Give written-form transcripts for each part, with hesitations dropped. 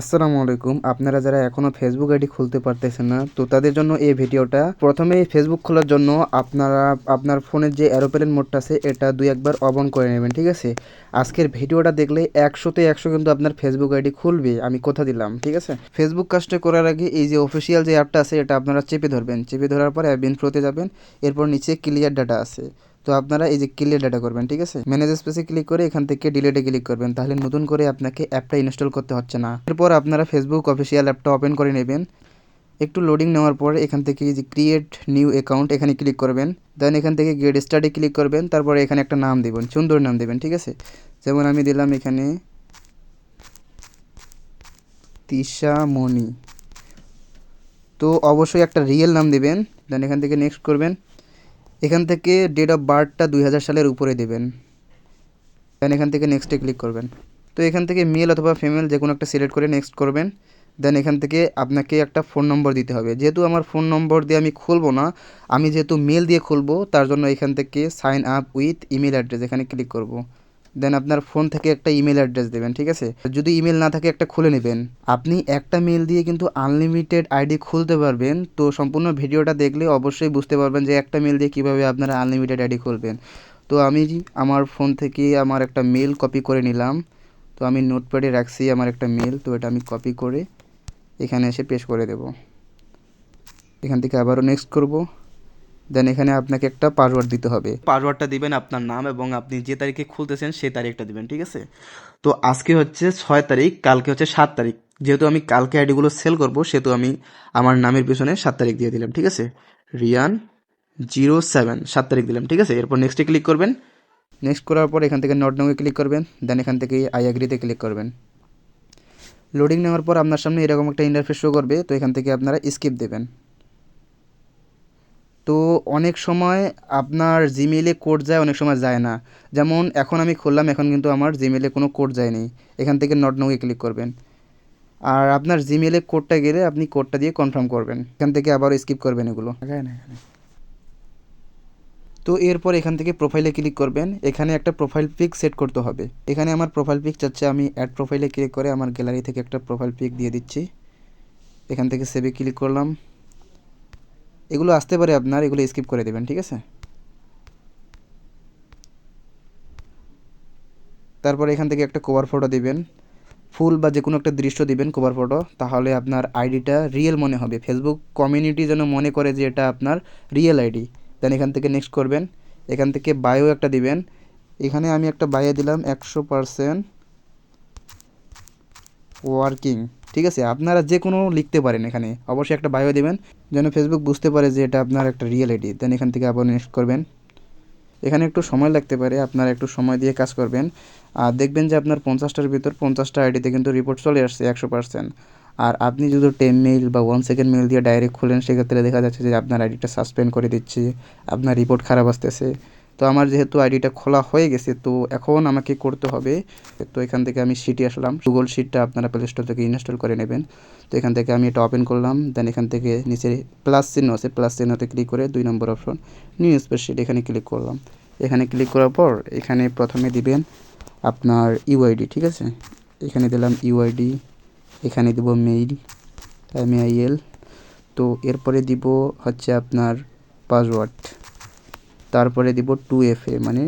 আসসালামু আলাইকুম। আপনারা যারা এখনো ফেসবুক আইডি খুলতে পারতেছেন না, তো তাদের জন্য এই ভিডিওটা। প্রথমেই ফেসবুক খোলার জন্য আপনারা আপনার ফোনের যে এরোপ্লেন মোডটা আছে এটা ২-১ বার অন করে নেবেন, ঠিক আছে? আজকের ভিডিওটা দেখলে ১০০-তে ১০০ কিন্তু আপনার ফেসবুক আইডি খুলবে, আমি কথা দিলাম, ঠিক আছে? ফেসবুক কাজটা করার আগে এই যে অফিসিয়াল যে অ্যাপটা আছে এটা আপনারা চেপে ধরবেন। চেপে ধরার পর অ্যাপ ইনফোতে যাবেন। এরপর নিচে ক্লিয়ার ডাটা আছে। তো আপনারা এই যে ক্লিয়ার ডাটা করবেন, ঠিক আছে? ম্যানেজ স্পেসে ক্লিক করে এখান থেকে ডিলিটে ক্লিক করবেন, তাহলে নতুন করে আপনাকে অ্যাপটা ইনস্টল করতে হচ্ছে না। এরপর আপনারা ফেসবুক অফিসিয়াল অ্যাপটা ওপেন করে নেবেন। একটু লোডিং নেওয়ার পর এখান থেকে এই যে ক্রিয়েট নিউ অ্যাকাউন্ট এখানে ক্লিক করবেন। দেন এখান থেকে গেট স্টার্টে ক্লিক করবেন। তারপরে এখানে একটা নাম দেবেন, সুন্দর নাম দেবেন, ঠিক আছে? যেমন আমি দিলাম এখানে তিশামণি। তো অবশ্যই একটা রিয়েল নাম দেবেন। দেন এখান থেকে নেক্সট করবেন। এখান থেকে ডেট অফ বার্থটা ২০০০ সালের উপরে দেবেন। দেন এখান থেকে নেক্সটে ক্লিক করবেন। তো এখান থেকে মেল অথবা ফিমেল যে কোনো একটা সিলেক্ট করে নেক্সট করবেন। দেন এখান থেকে আপনাকে একটা ফোন নম্বর দিতে হবে। যেহেতু আমার ফোন নম্বর দিয়ে আমি খুলবো না, আমি যেহেতু মেল দিয়ে খুলবো, তার জন্য এখান থেকে sign up with email address এখানে ক্লিক করব। দেন আপনার ফোন থেকে একটা ইমেল অ্যাড্রেস দেবেন, ঠিক আছে? যদি ইমেল না থাকে একটা খুলে নেবেন। আপনি একটা মেল দিয়ে কিন্তু আনলিমিটেড আইডি খুলতে পারবেন। তো সম্পূর্ণ ভিডিওটা দেখলে অবশ্যই বুঝতে পারবেন যে একটা মেল দিয়ে কীভাবে আপনারা আনলিমিটেড আইডি খুলবেন। তো আমি আমার ফোন থেকে আমার একটা মেল কপি করে নিলাম। তো আমি নোটপ্যাডে রাখছি আমার একটা মেল, তো এটা আমি কপি করে এখানে এসে পেস্ট করে দেব। এখান থেকে আবারও নেক্সট করব। দেন এখানে আপনাকে একটা পাসওয়ার্ড দিতে হবে। পাসওয়ার্ডটা দিবেন আপনার নাম এবং আপনি যে তারিখে খুলতেছেন সেই তারিখটা দিবেন, ঠিক আছে? তো আজকে হচ্ছে ৬ তারিখ, কালকে হচ্ছে ৭ তারিখ। যেহেতু আমি কালকে আইডিগুলো সেল করব, সেহেতু আমি আমার নামের পিছনে ৭ তারিখ দিয়ে দিলাম, ঠিক আছে? রিয়ান 07 ৭ তারিখ দিলাম, ঠিক আছে? এরপর নেক্সটে ক্লিক করবেন। নেক্সট করার পর এখান থেকে নট নাও ক্লিক করবেন। দেন এখান থেকে আই অ্যাগ্রিতে ক্লিক করবেন। লোডিং নেওয়ার পর আপনার সামনে এরকম একটা ইন্টারফেস শো করবে। তো এখান থেকে আপনারা স্কিপ দেবেন। তো অনেক সময় আপনার জিমেইলে কোড যায়, অনেক সময় যায় না। যেমন এখন আমি খুললাম, এখন কিন্তু আমার জিমেইলে কোনো কোড যায়নি। এখান থেকে নট নাও ক্লিক করবেন। আর আপনার জিমেইলে কোডটা গেলে আপনি কোডটা দিয়ে কনফার্ম করবেন। এখান থেকে আবার স্কিপ করবেন এগুলো। তো এরপর এখান থেকে প্রোফাইলে ক্লিক করবেন। এখানে একটা প্রোফাইল পিক সেট করতে হবে। এখানে আমার প্রোফাইল পিক চাচ্ছে, আমি অ্যাড প্রোফাইলে ক্লিক করে আমার গ্যালারি থেকে একটা প্রোফাইল পিক দিয়ে দিচ্ছি। এখান থেকে সেভে ক্লিক করলাম। এগুলো আসতে পারে আপনার, এগুলো স্কিপ করে দেবেন, ঠিক আছে? তারপর এখান থেকে একটা কভার ফটো দিবেন, ফুল বা যে কোনো একটা দৃশ্য দিবেন কভার ফটো, তাহলে আপনার আইডিটা রিয়েল মনে হবে। ফেসবুক কমিউনিটি যেন মনে করে যে এটা আপনার রিয়েল আইডি। দেন এখান থেকে নেক্সট করবেন। এখান থেকে বায়ো একটা দিবেন। এখানে আমি একটা বায়ো দিলাম ১০০% ওয়ার্কিং, ঠিক আছে? আপনারা যে কোনো লিখতে পারেন, এখানে অবশ্যই একটা বায়ো দেবেন যেন ফেসবুক বুঝতে পারে যে এটা আপনার একটা রিয়েল আইডি। দেন এখান থেকে আবার নেক্সট করবেন। এখানে একটু সময় লাগতে পারে, আপনারা একটু সময় দিয়ে কাজ করবেন। আর দেখবেন যে আপনার ৫০টার ভিতর ৫০টা আইডিতে কিন্তু রিপোর্ট চলে আসছে ১০০%। আর আপনি যদি 10 মেইল বা 1 সেকেন্ড মেইল দিয়ে ডাইরেক্ট খুলেন, সেক্ষেত্রে দেখা যাচ্ছে যে আপনার আইডিটা সাসপেন্ড করে দিচ্ছে, আপনার রিপোর্ট খারাপ আসতেছে। তো আমার যেহেতু আইডিটা খোলা হয়ে গেছে, তো এখন আমাকে করতে হবে। তো এখান থেকে আমি শিটে আসলাম। গুগল শিটটা আপনারা প্লে স্টোর থেকে ইনস্টল করে নেবেন। তো এখান থেকে আমি এটা ওপেন করলাম। দেন এখান থেকে নিচে প্লাস চিহ্ন আছে, প্লাস চিহ্নতে ক্লিক করে 2 নম্বর অপশন নিউ স্প্রেডশিট এখানে ক্লিক করলাম। এখানে ক্লিক করার পর এখানে প্রথমে দিবেন আপনার ইউআইডি, ঠিক আছে? এখানে দিলাম ইউআইডি। এখানে দেব মেইল, MAIL। তো এরপরে দিব হচ্ছে আপনার পাসওয়ার্ড। তারপরে দিব 2FA মানে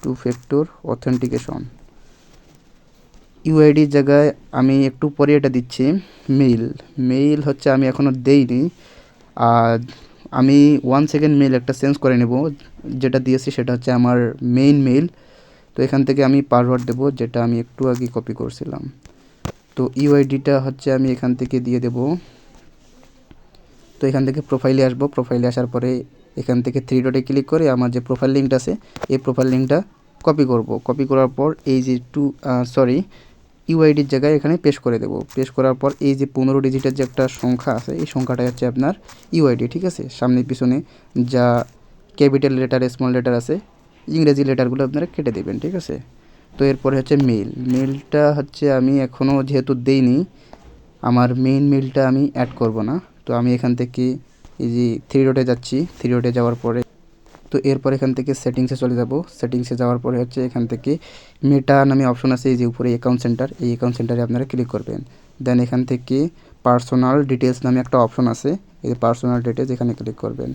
2 ফ্যাক্টর অথেন্টিকেশন। ইউআইডির জায়গায় আমি একটু পরে এটা দিচ্ছি মেইল। মেইল হচ্ছে আমি এখনও দেইনি। আর আমি 1 সেকেন্ড মেইল একটা চেঞ্জ করে নেব। যেটা দিয়েছি সেটা হচ্ছে আমার মেইন মেইল। তো এখান থেকে আমি পাসওয়ার্ড দেবো, যেটা আমি একটু আগে কপি করছিলাম। তো ইউআইডিটা হচ্ছে আমি এখান থেকে দিয়ে দেব। তো এখান থেকে প্রোফাইলে আসবো। প্রোফাইলে আসার পরে এখান থেকে 3 ডটে ক্লিক করে আমার যে প্রোফাইল লিঙ্কটা আছে এই প্রোফাইল লিঙ্কটা কপি করব। কপি করার পর এই যে ইউআইডির জায়গায় এখানে পেস্ট করে দেবো। পেস্ট করার পর এই যে 15 ডিজিটের যে একটা সংখ্যা আছে, এই সংখ্যাটা হচ্ছে আপনার ইউআইডি, ঠিক আছে? সামনে পিছনে যা ক্যাপিটাল লেটার স্মল লেটার আছে, ইংরেজি লেটারগুলো আপনারা কেটে দেবেন, ঠিক আছে? তো এরপরে হচ্ছে মেইল। মেইলটা হচ্ছে আমি এখনও যেহেতু দেইনি, আমার মেইন মেইলটা আমি অ্যাড করব না। তো আমি এখান থেকে এই যে 3 ডটে যাচ্ছি। 3 ডটে যাওয়ার পরে তো এরপর এখান থেকে সেটিংসে চলে যাব। সেটিংসে যাওয়ার পরে হচ্ছে এখান থেকে মেটা নামে অপশন আছে, এই যে উপরে অ্যাকাউন্ট সেন্টার, এই অ্যাকাউন্ট সেন্টারে আপনারা ক্লিক করবেন। দেন এখান থেকে পার্সোনাল ডিটেলস নামে একটা অপশন আছে, এই যে পার্সোনাল ডিটেলস, এখানে ক্লিক করবেন।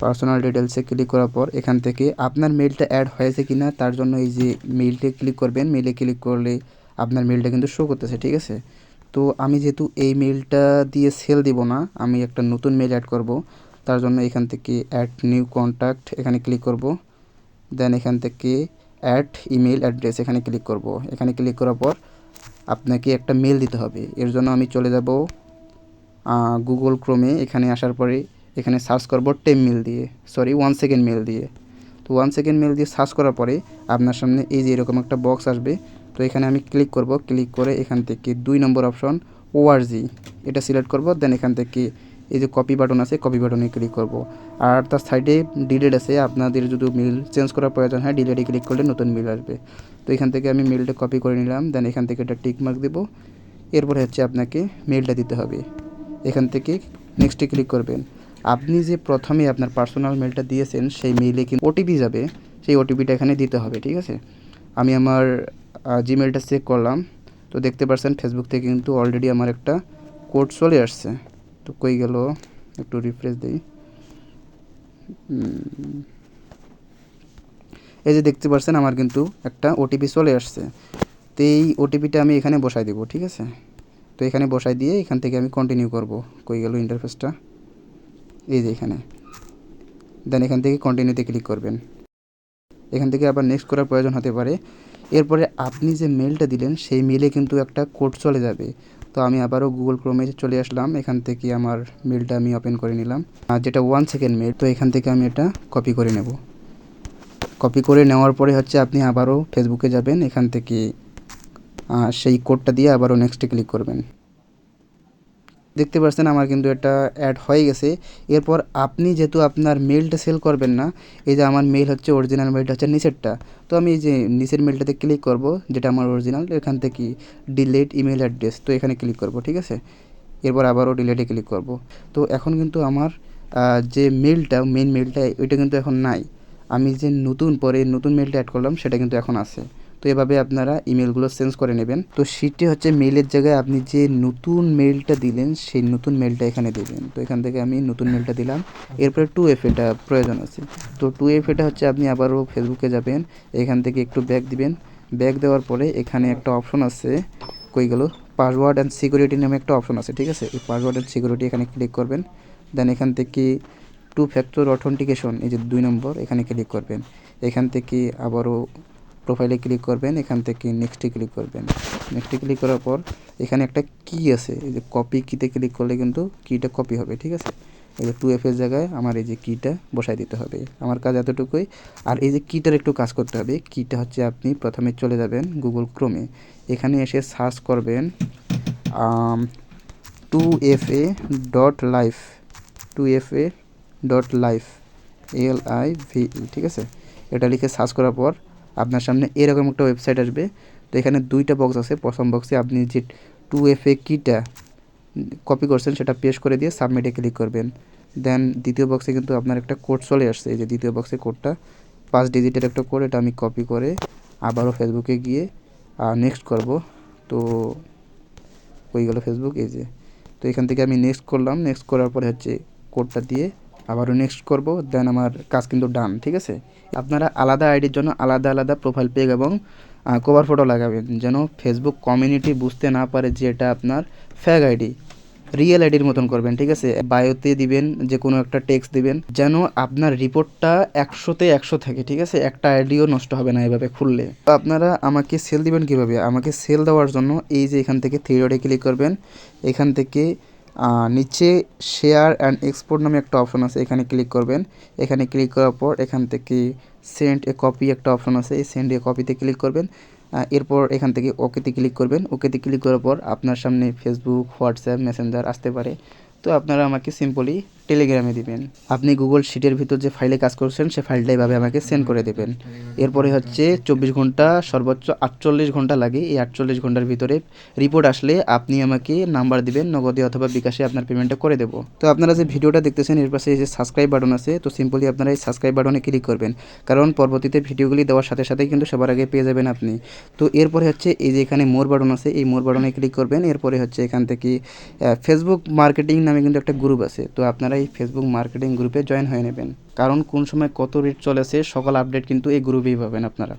পার্সোনাল ডিটেলসে ক্লিক করার পর এখান থেকে আপনার মেলটা অ্যাড হয়েছে কি না তার জন্য এই যে মেইলটে ক্লিক করবেন। মেইলে ক্লিক করলে আপনার মেলটা কিন্তু শো করতেছে, ঠিক আছে। তো আমি যেহেতু এই মেলটা দিয়ে সেল দিব না, আমি একটা নতুন মেল অ্যাড করব, তার জন্য এখান থেকে অ্যাড নিউ কন্ট্যাক্ট এখানে ক্লিক করব। দেন এখান থেকে অ্যাড ইমেল অ্যাড্রেস এখানে ক্লিক করব। এখানে ক্লিক করার পর আপনাকে একটা মেল দিতে হবে। এর জন্য আমি চলে যাব গুগল ক্রোমে। এখানে আসার পরে এখানে সার্চ করব 1 সেকেন্ড মেল দিয়ে। তো 1 সেকেন্ড মেল দিয়ে সার্চ করার পরে আপনার সামনে এই যে এরকম একটা বক্স আসবে। তো এখানে আমি ক্লিক করব। ক্লিক করে এখান থেকে 2 নম্বর অপশন ওআরজি এটা সিলেক্ট করব। দেন এখান থেকে এই যে কপি বাটন আছে, কপি বাটনে ক্লিক করব। আর তার সাইডে ডিলিট আছে, আপনাদের যদি মেল চেঞ্জ করার প্রয়োজন হয় ডিলিটে ক্লিক করলে নতুন মেল আসবে। তো এখান থেকে আমি মেলটা কপি করে নিলাম। দেন এখান থেকে একটা টিক মার্ক দেবো। এরপরে হচ্ছে আপনাকে মেলটা দিতে হবে। এখান থেকে নেক্সটে ক্লিক করবেন। আপনি যে প্রথমে আপনার পার্সোনাল মেলটা দিয়েছেন সেই মেইলে কিন্তু ওটিপি যাবে, সেই ওটিপিটা এখানে দিতে হবে, ঠিক আছে। আমি আমার জিমেলটা চেক করলাম, তো দেখতে পাচ্ছেন ফেসবুক থেকে কিন্তু অলরেডি আমার একটা কোড চলে আসছে। তো কই গেল, একটু রিফ্রেশ দিই। এই যে দেখতে পাচ্ছেন আমার কিন্তু একটা ওটিপি চলে আসছে। তো এই ওটিপিটা আমি এখানে বসাই দেবো, ঠিক আছে। তো এখানে বসাই দিয়ে এখান থেকে আমি কন্টিনিউ করব। কই গেল ইন্টারফেসটা, এই যে এখানে। দেন এখান থেকে কন্টিনিউতে ক্লিক করবেন। এখান থেকে আবার নেক্সট করার প্রয়োজন হতে পারে। এরপরে আপনি যে মেলটা দিলেন সেই মেলে কিন্তু একটা কোড চলে যাবে। তো আমি আবারও গুগল ক্রোমে চলে আসলাম। এখান থেকে আমার মেলটা আমি ওপেন করে নিলাম, আর যেটা 1 সেকেন্ড মেল। তো এখান থেকে আমি এটা কপি করে নেব। কপি করে নেওয়ার পরে হচ্ছে আপনি আবারও ফেসবুকে যাবেন। এখান থেকে সেই কোডটা দিয়ে আবারও নেক্সটে ক্লিক করবেন। দেখতে পাচ্ছেন আমার কিন্তু এটা অ্যাড হয়ে গেছে। এরপর আপনি যেহেতু আপনার মেলটা সেল করবেন না, এই যে আমার মেল হচ্ছে অরিজিনাল মেলটা হচ্ছে নিচেরটা। তো আমি এই যে নিচের মেলটাতে ক্লিক করব, যেটা আমার অরিজিনাল। এখান থেকে ডিলিট ইমেল অ্যাড্রেস, তো এখানে ক্লিক করব, ঠিক আছে। এরপর আবারও ডিলিটে ক্লিক করব। তো এখন কিন্তু আমার যে মেলটা, মেইন মেলটা, ওইটা কিন্তু এখন নাই। আমি যে নতুন মেলটা অ্যাড করলাম সেটা কিন্তু এখন আছে। তো এভাবে আপনারা ইমেলগুলো চেঞ্জ করে নেবেন। তো সেটি হচ্ছে মেইলের জায়গায় আপনি যে নতুন মেলটা দিলেন সেই নতুন মেলটা এখানে দেবেন। তো এখান থেকে আমি নতুন মেলটা দিলাম। এরপরে 2FA এটা প্রয়োজন আছে। তো 2FA এটা হচ্ছে আপনি আবারও ফেসবুকে যাবেন, এখান থেকে একটু ব্যাক দিবেন। ব্যাক দেওয়ার পরে এখানে একটা অপশন আছে, কই গেল, পাসওয়ার্ড অ্যান্ড সিকিউরিটি নামে একটা অপশন আছে, ঠিক আছে। এই পাসওয়ার্ড অ্যান্ড সিকিউরিটি এখানে ক্লিক করবেন। দেন এখান থেকে 2 ফ্যাক্টর অথেন্টিকেশন, এই যে 2 নম্বর, এখানে ক্লিক করবেন। এখান থেকে আবারও প্রোফাইলে ক্লিক করবেন। এখান থেকে নেক্সটে ক্লিক করবেন। নেক্সটে ক্লিক করার পর এখানে একটা কি আছে, এই যে কপি কিতে ক্লিক করলে কিন্তু কিটা কপি হবে, ঠিক আছে। এই যে 2FA এর জায়গায় আমার এই যে কিটা বসাই দিতে হবে। আমার কাজ এতটুকুই। আর এই যে কিটার একটু কাজ করতে হবে। কিটা হচ্ছে আপনি প্রথমে চলে যাবেন গুগল ক্রোমে, এখানে এসে সার্চ করবেন 2FA.live, 2FA.live, LIVE, ঠিক আছে। এটা লিখে সার্চ করার পর আপনার সামনে এরকম একটা ওয়েবসাইট আসবে। তো এখানে 2টা বক্স আছে। প্রথম বক্সে আপনি যে 2FA কিটা কপি করছেন সেটা পেস্ট করে দিয়ে সাবমিটে ক্লিক করবেন। দেন দ্বিতীয় বক্সে কিন্তু আপনার একটা কোড চলে আসছে, এই যে দ্বিতীয় বক্সে কোডটা 5 ডিজিটের একটা কোড, এটা আমি কপি করে আবারও ফেসবুকে গিয়ে নেক্সট করব। তো হয়ে গেল ফেসবুক, এই যে। তো এখান থেকে আমি নেক্সট করলাম। নেক্সট করার পরে হচ্ছে কোডটা দিয়ে আবারও নেক্সট করব। দেন আমার কাজ কিন্তু ডান, ঠিক আছে। আপনারা আলাদা আইডির জন্য আলাদা আলাদা প্রোফাইল পেজ এবং কভার ফটো লাগাবেন, যেন ফেসবুক কমিউনিটি বুঝতে না পারে যে এটা আপনার ফেক আইডি। রিয়েল আইডির মতন করবেন, ঠিক আছে। বায়োতে দিবেন যে কোনো একটা টেক্সট দিবেন, যেন আপনার রিপোর্টটা 100তে 100 থাকে, ঠিক আছে। একটা আইডিও নষ্ট হবে না এভাবে খুললে। তো আপনারা আমাকে সেল দিবেন কিভাবে? আমাকে সেল দেওয়ার জন্য এই যে এখান থেকে 3 ডটে ক্লিক করবেন। এখান থেকে নিচে শেয়ার অ্যান্ড এক্সপোর্ট নামে একটা অপশন আছে, এখানে ক্লিক করবেন। এখানে ক্লিক করার পর এখান থেকে সেন্ড এ কপি একটা অপশন আছে, এই সেন্ড এ কপিতে ক্লিক করবেন। এরপর এখান থেকে ওকেতে ক্লিক করবেন। ওকেতে ক্লিক করার পর আপনার সামনে ফেসবুক, হোয়াটসঅ্যাপ, মেসেঞ্জার আসতে পারে। তো আপনারা আমাকে সিম্পলি টেলিগ্রামে দিবেন। আপনি গুগল শিটের ভিতর যে ফাইলে কাজ করছেন সে ফাইলটা এভাবে আমাকে সেন্ড করে দেবেন। এরপরে হচ্ছে 24 ঘন্টা সর্বোচ্চ 48 ঘন্টা লাগে। এই 48 ঘন্টার ভিতরে রিপোর্ট আসলে আপনি আমাকে নাম্বার দিবেন, নগদে অথবা বিকাশে আপনার পেমেন্টটা করে দেবো। তো আপনারা যে ভিডিওটা দেখতেছেন এর পাশে এই যে সাবস্ক্রাইব বাটন আছে, তো সিম্পলি আপনারা এই সাবস্ক্রাইব বাটনে ক্লিক করবেন, কারণ পরবর্তীতে ভিডিওগুলি দেওয়ার সাথে সাথেই কিন্তু সবার আগে পেয়ে যাবেন আপনি। তো এরপরে হচ্ছে এই যে এখানে মোর বাটন আছে, এই মোর বাটনে ক্লিক করবেন। এরপরে হচ্ছে এখান থেকে ফেসবুক মার্কেটিং নামে কিন্তু একটা গ্রুপ আছে, তো আপনারা এই ফেসবুক মার্কেটিং গ্রুপে জয়েন হয়ে নেবেন, কারণ কোন সময় কত রেট চলেছে সকল আপডেট কিন্তু এই গ্রুপেই পাবেন আপনারা।